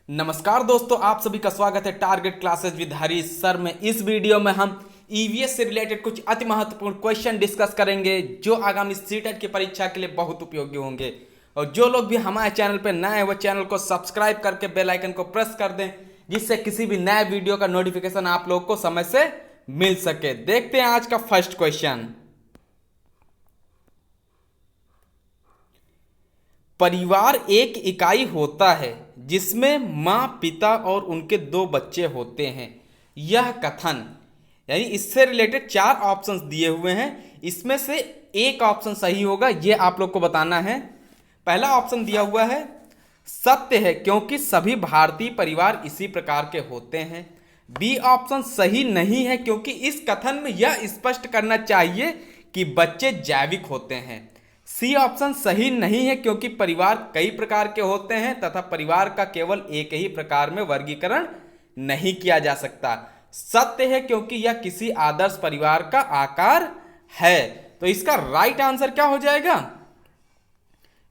नमस्कार दोस्तों, आप सभी का स्वागत है target classes with Harish sir में। इस वीडियो में हम ईवीएस से रिलेटेड कुछ अति महत्वपूर्ण क्वेश्चन डिस्कस करेंगे जो आगामी सीटेट की परीक्षा के लिए बहुत उपयोगी होंगे। और जो लोग भी हमारे चैनल पर नए हैं वो चैनल को सब्सक्राइब करके बेल आइकन को प्रेस कर दें, जिससे किसी भी नए वीडियो का नोटिफिकेशन आप लोग को समय से मिल सके। देखते हैं आज का फर्स्ट क्वेश्चन। परिवार एक इकाई होता है जिसमें माँ, पिता और उनके 2 बच्चे होते हैं। यह कथन, यानी इससे रिलेटेड 4 ऑप्शंस दिए हुए हैं, इसमें से एक ऑप्शन सही होगा, यह आप लोग को बताना है। पहला ऑप्शन दिया हुआ है सत्य है क्योंकि सभी भारतीय परिवार इसी प्रकार के होते हैं। बी ऑप्शन सही नहीं है क्योंकि इस कथन में यह स्पष्ट करना चाहिए कि बच्चे जैविक होते हैं। सी ऑप्शन सही नहीं है क्योंकि परिवार कई प्रकार के होते हैं तथा परिवार का केवल एक ही प्रकार में वर्गीकरण नहीं किया जा सकता। सत्य है क्योंकि यह किसी आदर्श परिवार का आकार है। तो इसका राइट आंसर क्या हो जाएगा?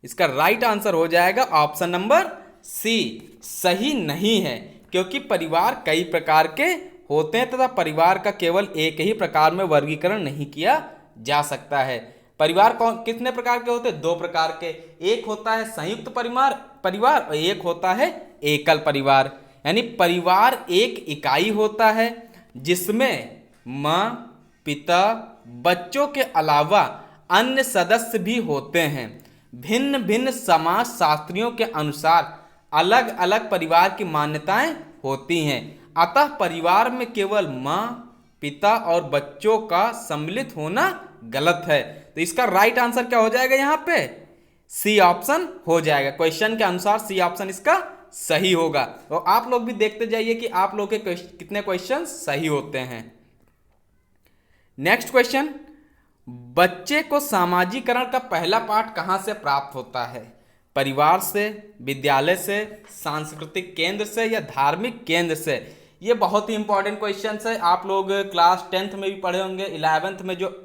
इसका राइट आंसर हो जाएगा ऑप्शन नंबर सी, सही नहीं है क्योंकि परिवार कई प्रकार के होते हैं तथा परिवार का केवल एक ही प्रकार में वर्गीकरण नहीं किया जा सकता है। परिवार कौन कितने प्रकार के होते हैं? 2 प्रकार के। एक होता है संयुक्त परिवार और एक होता है एकल परिवार। यानी परिवार एक इकाई होता है जिसमें माँ, पिता, बच्चों के अलावा अन्य सदस्य भी होते हैं। भिन्न भिन्न समाज शास्त्रियों के अनुसार अलग अलग परिवार की मान्यताएं होती हैं, अतः परिवार में केवल माँ, पिता और बच्चों का सम्मिलित होना गलत है। तो इसका राइट आंसर क्या हो जाएगा? यहां पे सी ऑप्शन हो जाएगा। क्वेश्चन के अनुसार सी ऑप्शन इसका सही होगा। तो आप लोग भी देखते जाइए कि आप लोग के कितने क्वेश्चन सही होते हैं। नेक्स्ट क्वेश्चन, बच्चे को सामाजिकरण का पहला पाठ कहां से प्राप्त होता है? परिवार से, विद्यालय से, सांस्कृतिक केंद्र से या धार्मिक केंद्र से? ये बहुत ही इंपॉर्टेंट क्वेश्चन है। आप लोग क्लास 10th में भी पढ़े होंगे, 11th में जो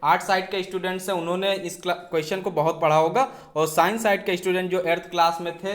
आर्ट साइड के स्टूडेंट्स हैं उन्होंने इस क्वेश्चन को बहुत पढ़ा होगा, और साइंस साइड के स्टूडेंट जो 8th क्लास में थे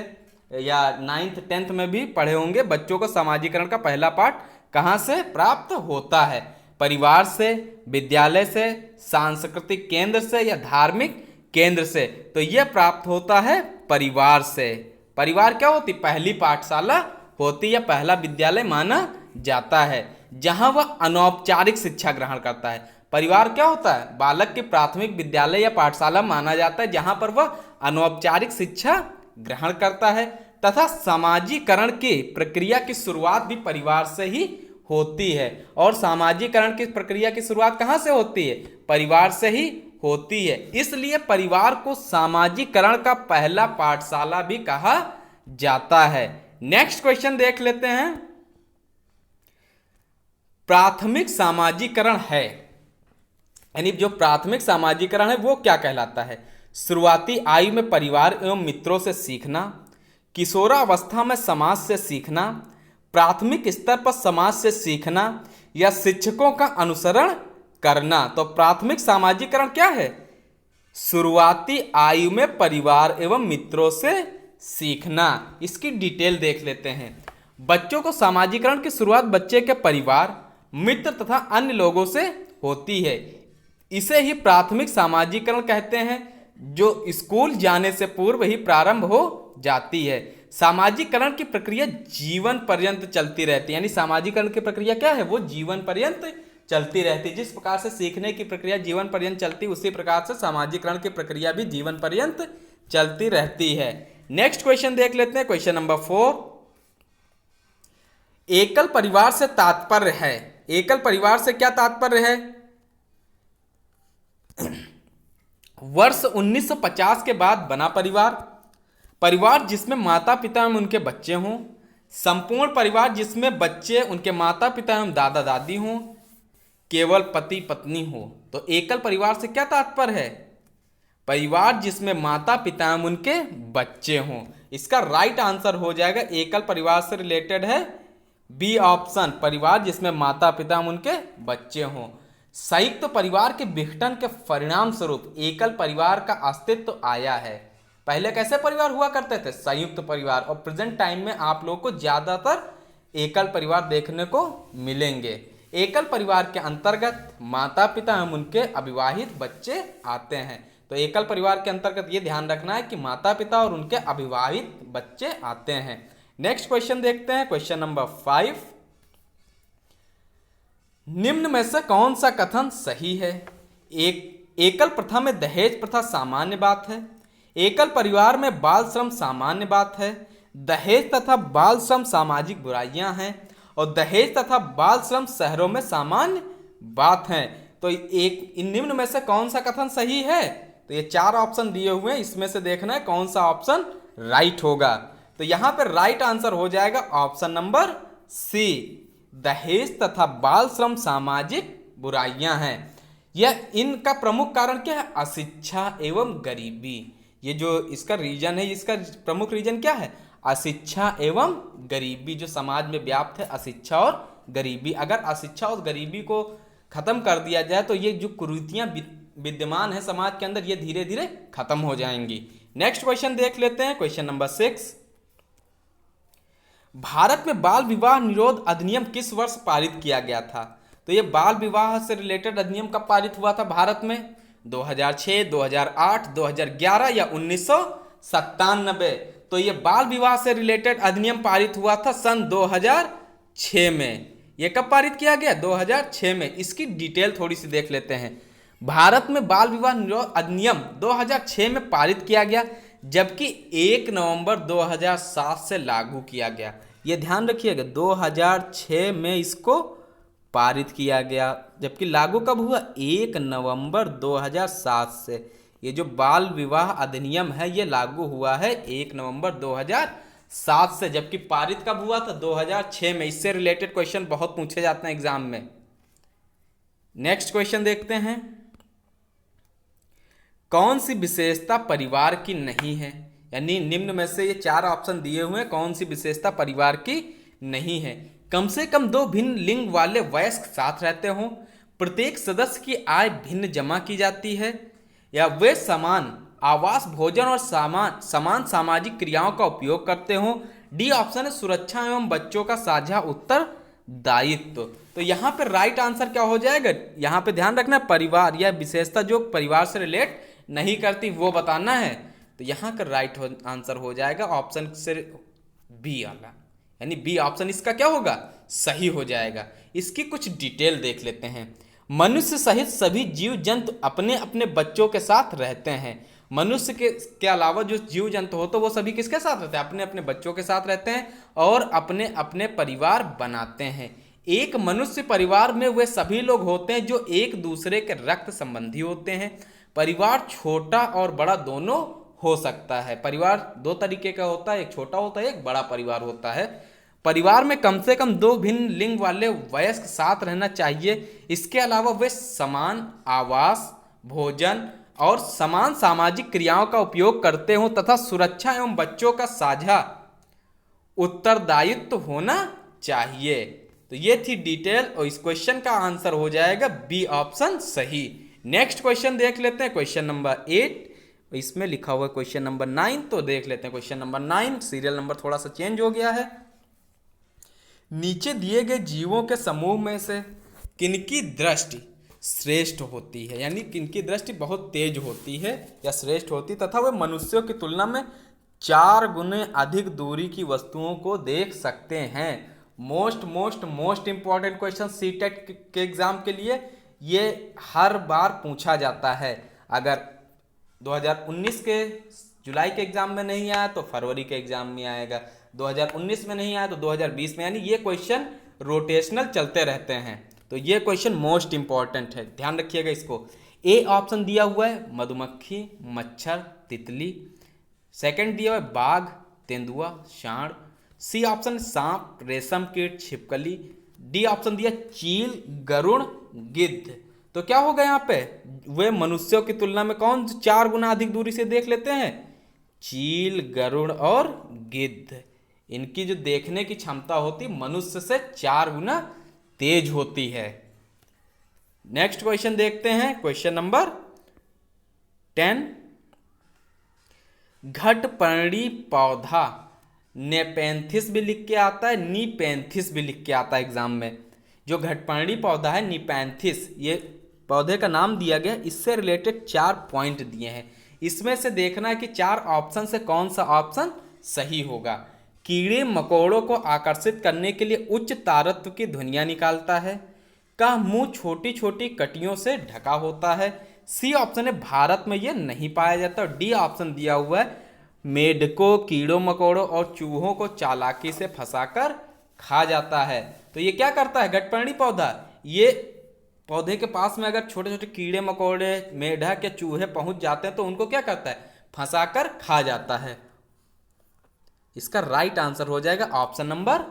या 9th 10th में भी पढ़े होंगे। बच्चों को समाजीकरण का पहला पाठ कहाँ से प्राप्त होता है? परिवार से, विद्यालय से, सांस्कृतिक केंद्र से या धार्मिक केंद्र से? तो यह प्राप्त होता है परिवार से। परिवार क्या होती? पहली पाठशाला होती या पहला विद्यालय माना जाता है जहां वह अनौपचारिक शिक्षा ग्रहण करता है। परिवार क्या होता है? बालक के प्राथमिक विद्यालय या पाठशाला माना जाता है जहां पर वह अनौपचारिक शिक्षा ग्रहण करता है, तथा सामाजिकरण की प्रक्रिया की शुरुआत भी परिवार से ही होती है। और सामाजिकरण की प्रक्रिया की शुरुआत कहां से होती है? परिवार से ही होती है। इसलिए परिवार को सामाजिकरण का पहला पाठशाला भी कहा जाता है। नेक्स्ट क्वेश्चन देख लेते हैं। प्राथमिक सामाजिकरण है, यानी जो प्राथमिक सामाजिकरण है वो क्या कहलाता है? शुरुआती आयु में परिवार एवं मित्रों से सीखना, किशोरावस्था में समाज से सीखना, प्राथमिक स्तर पर समाज से सीखना या शिक्षकों का अनुसरण करना। तो प्राथमिक सामाजिकरण क्या है? शुरुआती आयु में परिवार एवं मित्रों से सीखना। इसकी डिटेल देख लेते हैं। बच्चों को सामाजिकरण की शुरुआत बच्चे के परिवार, मित्र तथा अन्य लोगों से होती है। इसे ही प्राथमिक सामाजिकरण कहते हैं, जो स्कूल जाने से पूर्व ही प्रारंभ हो जाती है। सामाजिकरण की प्रक्रिया जीवन पर्यंत चलती रहती है। यानी सामाजिकरण की प्रक्रिया क्या है? वो जीवन पर्यंत चलती रहती है। जिस प्रकार से सीखने की प्रक्रिया जीवन पर्यंत चलती है, उसी प्रकार से सामाजिकरण की प्रक्रिया भी जीवन पर्यंत चलती रहती है। नेक्स्ट क्वेश्चन देख लेते हैं, क्वेश्चन नंबर 4। एकल परिवार से तात्पर्य है? एकल परिवार से क्या तात्पर्य है? वर्ष 1950 के बाद बना परिवार, परिवार जिसमें माता पिता एवं उनके बच्चे हों, संपूर्ण परिवार जिसमें बच्चे, उनके माता पिता एवं दादा दादी हों, केवल पति पत्नी हो। तो एकल परिवार से क्या तात्पर्य है? परिवार जिसमें माता पिता एवं उनके बच्चे हों। इसका राइट आंसर हो जाएगा, एकल परिवार से रिलेटेड है बी ऑप्शन, परिवार जिसमें माता पिता एवं उनके बच्चे हों। संयुक्त परिवार के विघटन के परिणाम स्वरूप एकल परिवार का अस्तित्व आया है। पहले कैसे परिवार हुआ करते थे? संयुक्त परिवार। और प्रेजेंट टाइम में आप लोगों को ज्यादातर एकल परिवार देखने को मिलेंगे। एकल परिवार के अंतर्गत माता पिता एवं उनके अविवाहित बच्चे आते हैं। तो एकल परिवार के अंतर्गत ये ध्यान रखना है कि माता पिता और उनके अविवाहित बच्चे आते हैं। नेक्स्ट क्वेश्चन देखते हैं, क्वेश्चन नंबर 5। निम्न में से कौन सा कथन सही है? एकल प्रथा में दहेज प्रथा सामान्य बात है। एकल परिवार में बाल श्रम सामान्य बात है। दहेज तथा बाल श्रम सामाजिक बुराइयां हैं और दहेज तथा बाल श्रम शहरों में सामान्य बात है। तो इन निम्न में से कौन सा कथन सही है? तो ये 4 ऑप्शन दिए हुए हैं, इसमें से देखना है कौन सा ऑप्शन राइट होगा। तो यहां पर राइट आंसर हो जाएगा ऑप्शन नंबर सी, दहेज तथा बाल श्रम सामाजिक बुराइयां हैं। यह इनका प्रमुख कारण क्या है? अशिक्षा एवं गरीबी। ये जो इसका रीजन है, इसका प्रमुख रीजन क्या है? अशिक्षा एवं गरीबी। जो समाज में व्याप्त है अशिक्षा और गरीबी, अगर अशिक्षा और गरीबी को खत्म कर दिया जाए तो ये जो कुरीतियां विद्यमान है समाज के अंदर, ये धीरे धीरे खत्म हो जाएंगी। नेक्स्ट क्वेश्चन देख लेते हैं, क्वेश्चन नंबर 6। भारत में बाल विवाह निरोध अधिनियम किस वर्ष पारित किया गया था? तो ये बाल विवाह से रिलेटेड अधिनियम कब पारित हुआ था भारत में? 2006, 2008, 2011 या 1997? तो ये बाल विवाह से रिलेटेड अधिनियम पारित हुआ था सन 2006 में। ये कब पारित किया गया? 2006 में। इसकी डिटेल थोड़ी सी देख लेते हैं। भारत में बाल विवाह निरोध अधिनियम 2006 में पारित किया गया, जबकि 1 नवंबर 2007 से लागू किया गया। ये ध्यान रखिएगा, 2006 में इसको पारित किया गया, जबकि लागू कब हुआ? 1 नवंबर 2007 से। ये जो बाल विवाह अधिनियम है ये लागू हुआ है 1 नवंबर 2007 से, जबकि पारित कब हुआ था? 2006 में। इससे रिलेटेड क्वेश्चन बहुत पूछे जाते हैं एग्जाम में। नेक्स्ट क्वेश्चन देखते हैं, कौन सी विशेषता परिवार की नहीं है? यानी निम्न में से ये 4 ऑप्शन दिए हुए हैं, कौन सी विशेषता परिवार की नहीं है? कम से कम 2 भिन्न लिंग वाले वयस्क साथ रहते हों, प्रत्येक सदस्य की आय भिन्न जमा की जाती है, या वे समान आवास, भोजन और समान सामाजिक क्रियाओं का उपयोग करते हों। डी ऑप्शन है सुरक्षा एवं बच्चों का साझा उत्तरदायित्व। तो यहाँ पे राइट आंसर क्या हो जाएगा? यहाँ पे ध्यान रखना, परिवार या विशेषता जो परिवार से रिलेट नहीं करती वो बताना है। तो यहाँ का राइट आंसर हो जाएगा ऑप्शन से बी वाला, यानी बी ऑप्शन इसका क्या होगा? सही हो जाएगा। इसकी कुछ डिटेल देख लेते हैं। मनुष्य सहित सभी जीव जंतु अपने अपने बच्चों के साथ रहते हैं। मनुष्य के अलावा जो जीव जंतु हो तो वो सभी किसके साथ रहते हैं? अपने अपने बच्चों के साथ रहते हैं और अपने अपने परिवार बनाते हैं। एक मनुष्य परिवार में वे सभी लोग होते हैं जो एक दूसरे के रक्त संबंधी होते हैं। परिवार छोटा और बड़ा दोनों हो सकता है। परिवार 2 तरीके का होता है, एक छोटा होता है, एक बड़ा परिवार होता है। परिवार में कम से कम 2 भिन्न लिंग वाले वयस्क साथ रहना चाहिए। इसके अलावा वे समान आवास, भोजन और समान सामाजिक क्रियाओं का उपयोग करते हों तथा सुरक्षा एवं बच्चों का साझा उत्तरदायित्व होना चाहिए। तो ये थी डिटेल और इस क्वेश्चन का आंसर हो जाएगा बी ऑप्शन सही। नेक्स्ट क्वेश्चन देख लेते हैं, क्वेश्चन नंबर 8। इसमें लिखा हुआ है क्वेश्चन नंबर 9, तो देख लेते हैं क्वेश्चन नंबर 9। सीरियल नंबर थोड़ा सा चेंज हो गया है। नीचे दिए गए जीवों के समूह में से किनकी दृष्टि श्रेष्ठ होती है? यानी किनकी दृष्टि बहुत तेज होती है या श्रेष्ठ होती तथा वे मनुष्यों की तुलना में 4 गुने अधिक दूरी की वस्तुओं को देख सकते हैं। मोस्ट इंपॉर्टेंट क्वेश्चन सीटेट के एग्जाम के लिए ये हर बार पूछा जाता है। अगर 2019 के जुलाई के एग्जाम में नहीं आया तो फरवरी के एग्जाम में आएगा, 2019 में नहीं आया तो 2020 में, यानी ये क्वेश्चन रोटेशनल चलते रहते हैं। तो ये क्वेश्चन मोस्ट इंपॉर्टेंट है, ध्यान रखिएगा इसको। ए ऑप्शन दिया हुआ है मधुमक्खी, मच्छर, तितली। सेकंड दिया हुआ है बाघ, तेंदुआ, सांड। सी ऑप्शन सांप, रेशम कीट, छिपकली। डी ऑप्शन दिया चील, गरुड़, गिद्ध। तो क्या होगा यहाँ पे? वे मनुष्यों की तुलना में कौन 4 गुना अधिक दूरी से देख लेते हैं? चील, गरुड़ और गिद्ध। इनकी जो देखने की क्षमता होती मनुष्य से 4 गुना तेज होती है। नेक्स्ट क्वेश्चन देखते हैं, क्वेश्चन नंबर 10। घटपर्णी पौधा नेपेंथिस भी लिख के आता है, नीपेंथिस भी लिख के आता है एग्जाम में। जो घटपर्णी पौधा है नीपेंथिस, ये पौधे का नाम दिया गया, इससे रिलेटेड 4 पॉइंट दिए हैं। इसमें से देखना है कि 4 ऑप्शन से कौन सा ऑप्शन सही होगा। कीड़े मकोड़ों को आकर्षित करने के लिए उच्च तारत्व की ध्वनियाँ निकालता है। का मुंह छोटी छोटी कटियों से ढका होता है। सी ऑप्शन है भारत में ये नहीं पाया जाता। और डी ऑप्शन दिया हुआ है मेढकों, कीड़ों मकोड़ों और चूहों को चालाकी से फंसाकर खा जाता है। तो ये क्या करता है घटपर्णी पौधा, ये पौधे के पास में अगर छोटे छोटे कीड़े मकोड़े, मेढक या चूहे पहुंच जाते हैं तो उनको क्या करता है, फंसाकर खा जाता है। इसका राइट आंसर हो जाएगा ऑप्शन नंबर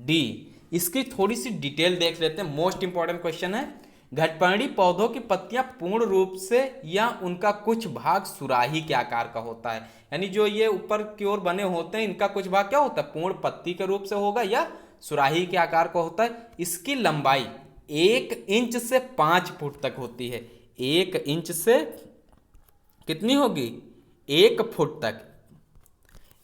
डी। इसकी थोड़ी सी डिटेल देख लेते हैं, मोस्ट इंपॉर्टेंट क्वेश्चन है। घटपर्णी पौधों की पत्तियां पूर्ण रूप से या उनका कुछ भाग सुराही के आकार का होता है। यानी जो ये ऊपर की ओर बने होते हैं, इनका कुछ भाग क्या होता है, पूर्ण पत्ती के रूप से होगा या सुराही के आकार का होता है। इसकी लंबाई 1 इंच से 5 फुट तक होती है। 1 इंच से कितनी होगी, 1 फुट तक।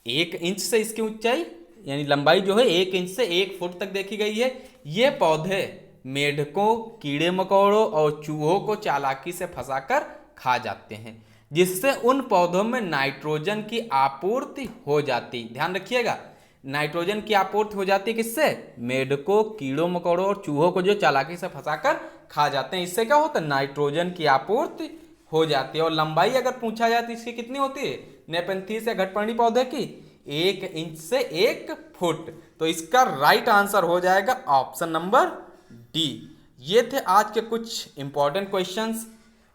1 इंच से इसकी ऊंचाई यानी लंबाई जो है 1 इंच से 1 फुट तक देखी गई है। ये पौधे मेढकों, कीड़े मकोड़ों और चूहों को चालाकी से फंसाकर खा जाते हैं, जिससे उन पौधों में नाइट्रोजन की आपूर्ति हो जाती। ध्यान रखिएगा, नाइट्रोजन की आपूर्ति हो जाती है किससे, मेढकों, कीड़ों मकोड़ों और चूहों को जो चालाकी से फंसाकर खा जाते हैं। इससे क्या होता है, नाइट्रोजन की आपूर्ति हो जाती है। और लंबाई अगर पूछा जाए तो इसकी कितनी होती है, नेपेंथिस या घटपर्णी पौधे की 1 इंच से 1 फुट। तो इसका राइट आंसर हो जाएगा ऑप्शन नंबर डी। ये थे आज के कुछ इंपॉर्टेंट क्वेश्चंस।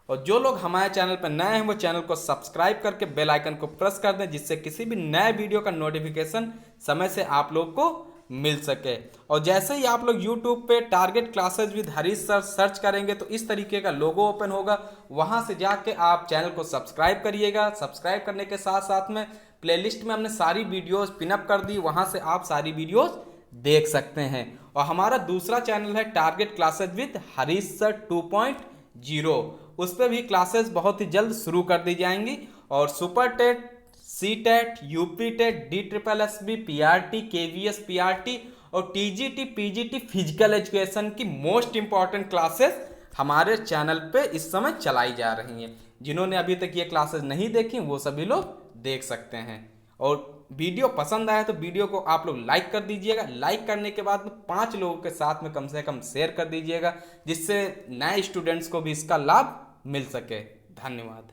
और जो लोग हमारे चैनल पर नए हैं वो चैनल को सब्सक्राइब करके बेल आइकन को प्रेस कर दें, जिससे किसी भी नए वीडियो का नोटिफिकेशन समय से आप लोग को मिल सके। और जैसे ही आप लोग YouTube पे target classes with Harish sir search करेंगे तो इस तरीके का लोगो ओपन होगा, वहां से जाके आप चैनल को सब्सक्राइब करिएगा। सब्सक्राइब करने के साथ साथ में प्लेलिस्ट में हमने सारी वीडियोस पिनअप कर दी, वहां से आप सारी वीडियोस देख सकते हैं। और हमारा दूसरा चैनल है target classes with Harish sir 2.0, उस पर भी क्लासेस बहुत ही जल्द शुरू कर दी जाएंगी। और super TET, C TET, UP TET, DSSB, PRT, KVS PRT और TGT PGT फिजिकल एजुकेशन की मोस्ट इंपॉर्टेंट क्लासेस हमारे चैनल पे इस समय चलाई जा रही हैं। जिन्होंने अभी तक ये क्लासेस नहीं देखी वो सभी लोग देख सकते हैं। और वीडियो पसंद आया तो वीडियो को आप लोग लाइक कर दीजिएगा। लाइक करने के बाद में 5 लोगों के साथ में कम से कम शेयर कर दीजिएगा, जिससे नए स्टूडेंट्स को भी इसका लाभ मिल सके। धन्यवाद।